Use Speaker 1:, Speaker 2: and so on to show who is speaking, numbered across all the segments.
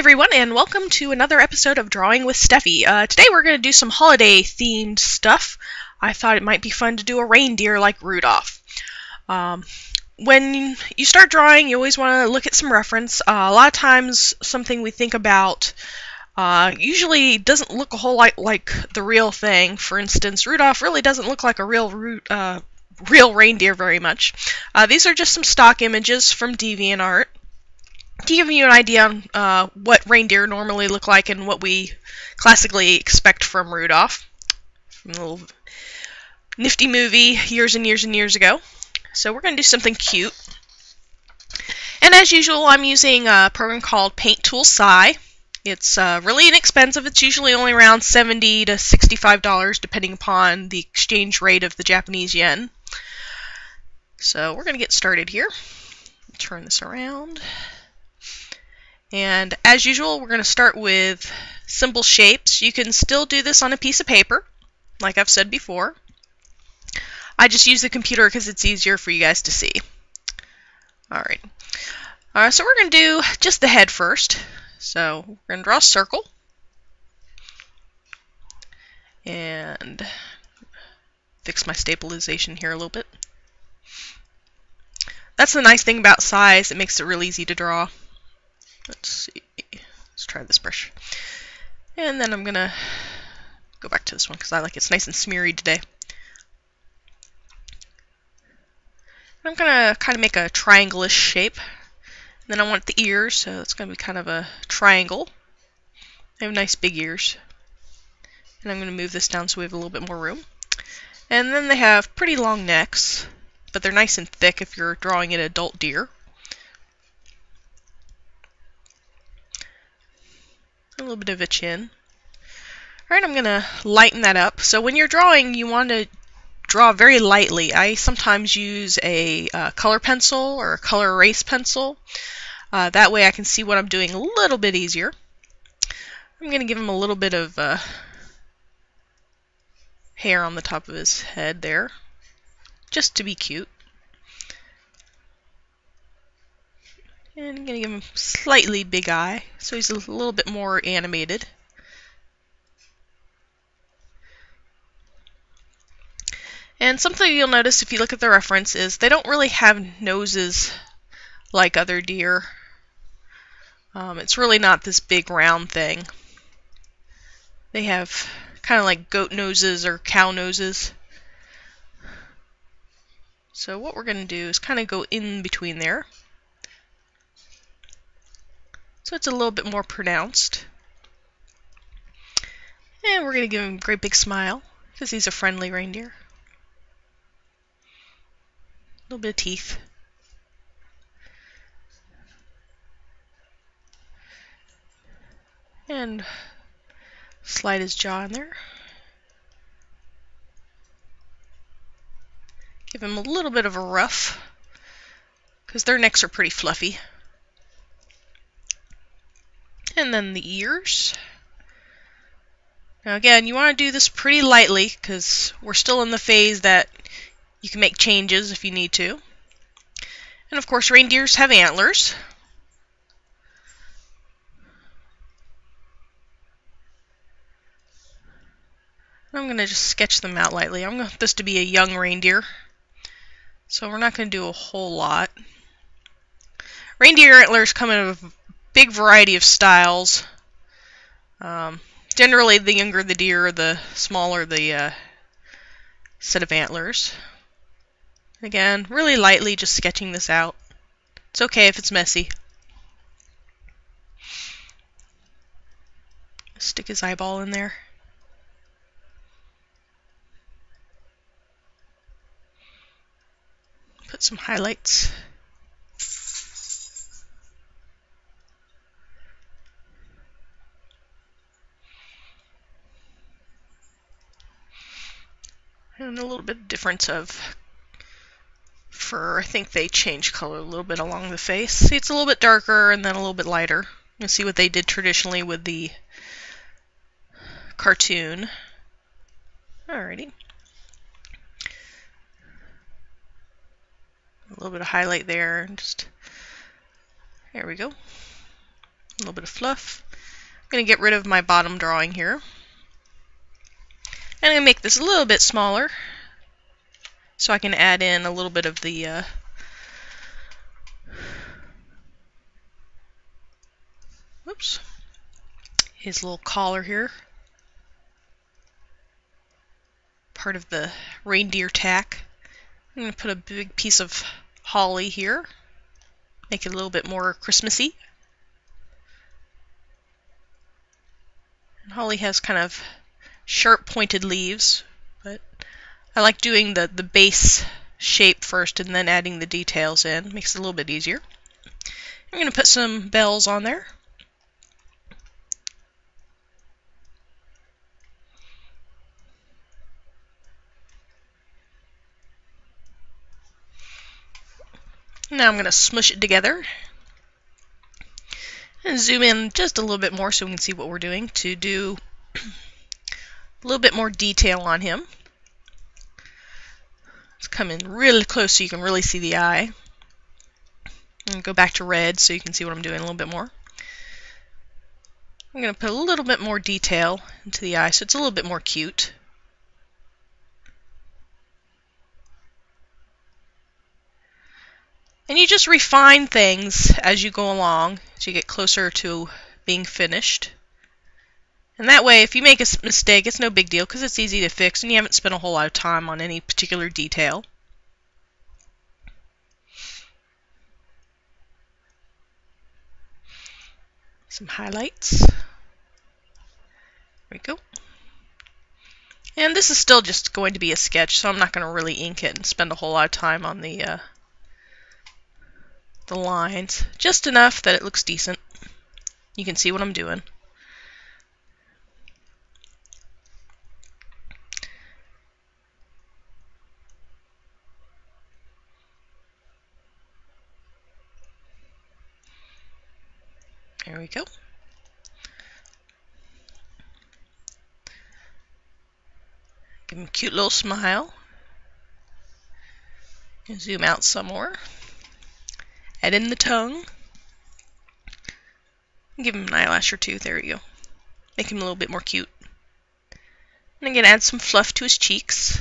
Speaker 1: everyone, and welcome to another episode of Drawing with Steffi. Today we're going to do some holiday-themed stuff. I thought it might be fun to do a reindeer like Rudolph. When you start drawing, you always want to look at some reference. A lot of times, something we think about usually doesn't look a whole lot like the real thing. For instance, Rudolph really doesn't look like a real reindeer very much. These are just some stock images from DeviantArt to give you an idea on what reindeer normally look like and what we classically expect from Rudolph, from the little nifty movie years and years and years ago. So we're going to do something cute. And as usual, I'm using a program called Paint Tool Sci. It's really inexpensive. It's usually only around $70 to $65 depending upon the exchange rate of the Japanese yen. So we're going to get started here. Turn this around. And as usual, we're going to start with simple shapes. You can still do this on a piece of paper, like I've said before. I just use the computer because it's easier for you guys to see. Alright. So we're going to do just the head first. So we're going to draw a circle. And fix my stabilization here a little bit. That's the nice thing about size. It makes it real easy to draw. Let's see. Let's try this brush. And then I'm going to go back to this one because I like it's nice and smeary today. I'm going to kind of make a triangle-ish shape. And then I want the ears, so it's going to be kind of a triangle. They have nice big ears. And I'm going to move this down so we have a little bit more room. And then they have pretty long necks, but they're nice and thick if you're drawing an adult deer. A little bit of a chin. Alright, I'm going to lighten that up. So when you're drawing, you want to draw very lightly. I sometimes use a color pencil or a color erase pencil. That way I can see what I'm doing a little bit easier. I'm going to give him a little bit of hair on the top of his head there, just to be cute. And I'm going to give him a slightly big eye, so he's a little bit more animated. And something you'll notice if you look at the reference is they don't really have noses like other deer. It's really not this big round thing. They have kind of like goat noses or cow noses. So what we're going to do is kind of go in between there. So it's a little bit more pronounced. And we're going to give him a great big smile because he's a friendly reindeer. A little bit of teeth. And slide his jaw in there. Give him a little bit of a ruff because their necks are pretty fluffy. And then the ears. Now again, you want to do this pretty lightly because we're still in the phase that you can make changes if you need to. And of course, reindeers have antlers. I'm going to just sketch them out lightly. I want this to be a young reindeer, so we're not going to do a whole lot. Reindeer antlers come in a big variety of styles. Generally, the younger the deer, the smaller the set of antlers. Again, really lightly just sketching this out. It's okay if it's messy. Stick his eyeball in there. Put some highlights. And a little bit of difference of fur. I think they change color a little bit along the face. See, it's a little bit darker and then a little bit lighter. You'll see what they did traditionally with the cartoon. Alrighty. A little bit of highlight there. There we go. A little bit of fluff. I'm going to get rid of my bottom drawing here. And I'm going to make this a little bit smaller so I can add in a little bit of the whoops, his little collar here. Part of the reindeer tack. I'm going to put a big piece of holly here. Make it a little bit more Christmassy. And holly has kind of sharp pointed leaves, but I like doing the base shape first and then adding the details in. Makes it a little bit easier. I'm going to put some bells on there. Now I'm going to smush it together and zoom in just a little bit more so we can see what we're doing to do a little bit more detail on him. Let's come in really close so you can really see the eye. And go back to red so you can see what I'm doing a little bit more. I'm going to put a little bit more detail into the eye so it's a little bit more cute. And you just refine things as you go along, as you get closer to being finished. And that way, if you make a mistake, it's no big deal because it's easy to fix and you haven't spent a whole lot of time on any particular detail. Some highlights. There we go. And this is still just going to be a sketch, so I'm not going to really ink it and spend a whole lot of time on the lines. Just enough that it looks decent. You can see what I'm doing. There we go. Give him a cute little smile. And zoom out some more. Add in the tongue. And give him an eyelash or two. There you go. Make him a little bit more cute. And I'm going to add some fluff to his cheeks.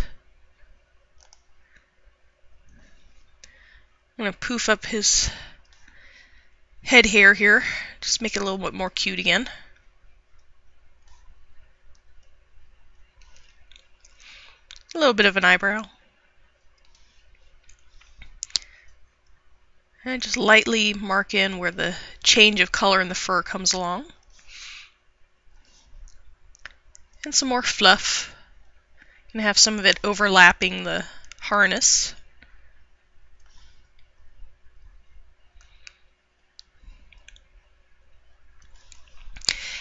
Speaker 1: I'm going to poof up his head hair here. Just make it a little bit more cute again. A little bit of an eyebrow. And just lightly mark in where the change of color in the fur comes along. And some more fluff. Gonna have some of it overlapping the harness.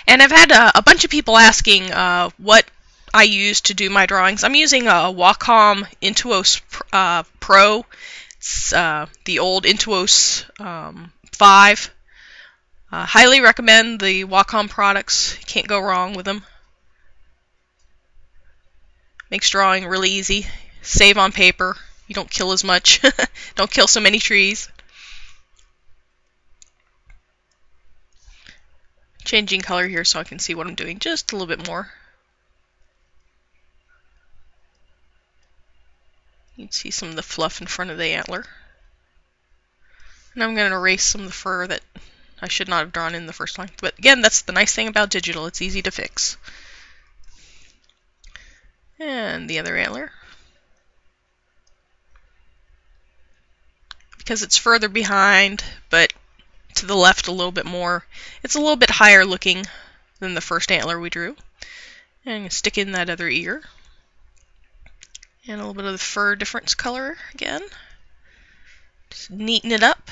Speaker 1: And I've had a bunch of people asking what I use to do my drawings. I'm using a Wacom Intuos Pro. It's the old Intuos 5. Highly recommend the Wacom products. Can't go wrong with them. Makes drawing really easy. Save on paper. You don't kill as much. Don't kill so many trees. Changing color here so I can see what I'm doing just a little bit more. You can see some of the fluff in front of the antler. And I'm going to erase some of the fur that I should not have drawn in the first time. But again, that's the nice thing about digital. It's easy to fix. And the other antler. Because it's further behind, but to the left a little bit more. It's a little bit higher looking than the first antler we drew. And I'm going to stick in that other ear. And a little bit of the fur difference color again. Just neaten it up.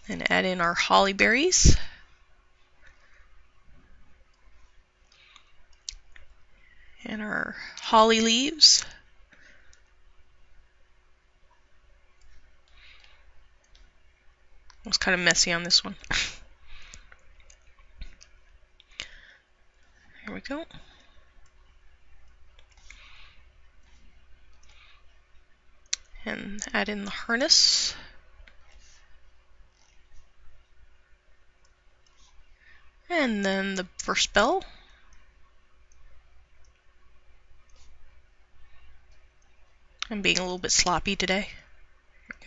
Speaker 1: And add in our holly berries. And our holly leaves. It was kind of messy on this one. Here we go. And add in the harness. And then the first bell. I'm being a little bit sloppy today. There we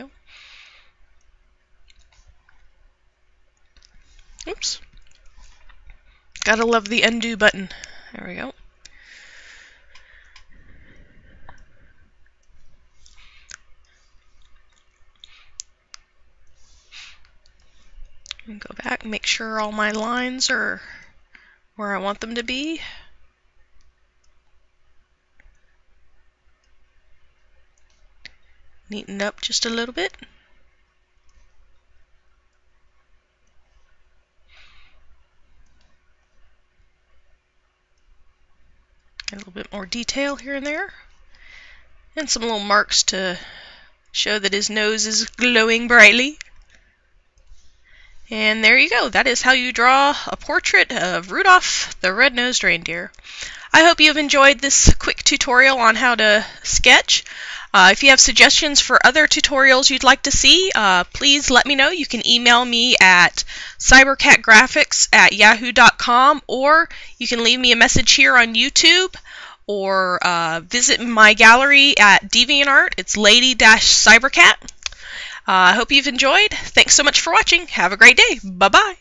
Speaker 1: go. Oops. Gotta love the undo button. There we go. And go back and make sure all my lines are where I want them to be. Neaten up just a little bit. A little bit more detail here and there. And some little marks to show that his nose is glowing brightly. And there you go. That is how you draw a portrait of Rudolph the red-nosed reindeer. I hope you've enjoyed this quick tutorial on how to sketch. If you have suggestions for other tutorials you'd like to see, please let me know. You can email me at cybercatgraphics@yahoo.com, or you can leave me a message here on YouTube, or visit my gallery at DeviantArt. It's Lady-Cybercat. I hope you've enjoyed. Thanks so much for watching. Have a great day. Bye-bye.